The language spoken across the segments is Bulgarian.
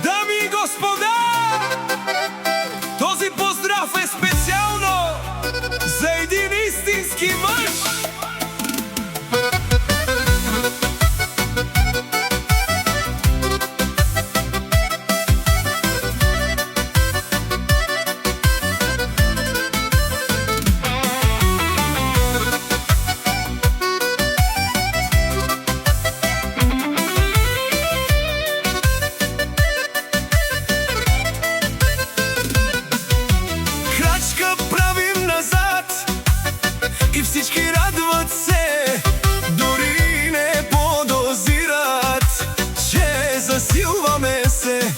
Дами и господа, този поздрав е специално за един истински мъж. И всички радват се, дори не подозират, че засилваме се.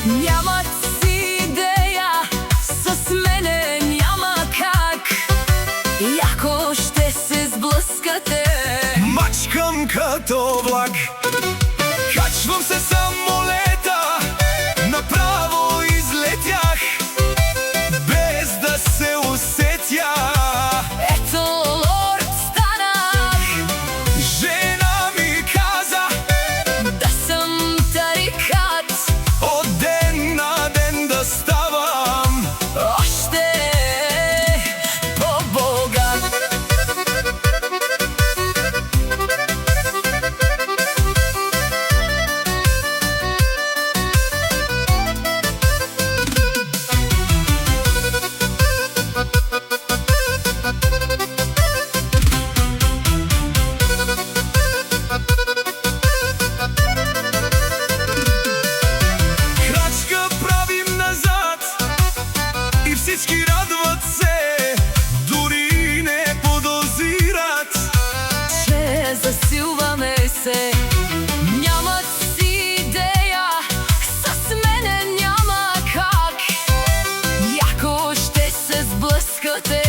Нямат си идея, с мене няма как. Яко ще се сблъскате. Мачкам като влак. Качвам се самолета, направо излетях, без да се усетя. Всички радват се, дори не подозират, че засилваме се. Нямат си идея, с мене няма как. Яко ще се сблъскате.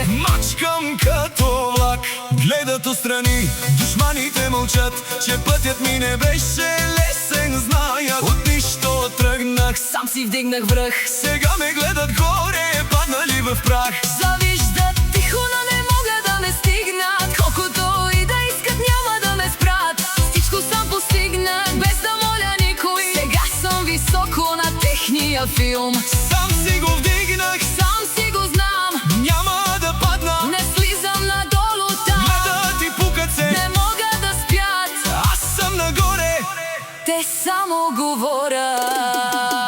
Мачкам като влак. Гледат отстрани, душманите мълчат, че пътят ми не беше лесен, знаят. От нищо тръгнах, сам си вдигнах връх. Сега ме гледат горе, паднали в прах. Завиждат тихо, но не могат да ме стигнат. Колкото и да искат, няма да ме спрат. Всичко съм постигнат, без да моля никой. Сега съм високо на техния филм. Сам си го вдигнах, сам си го знам. Няма да падна, не слизам надолу там. Гледат и пукат се, не могат да спят. Аз съм нагоре, те само говорят.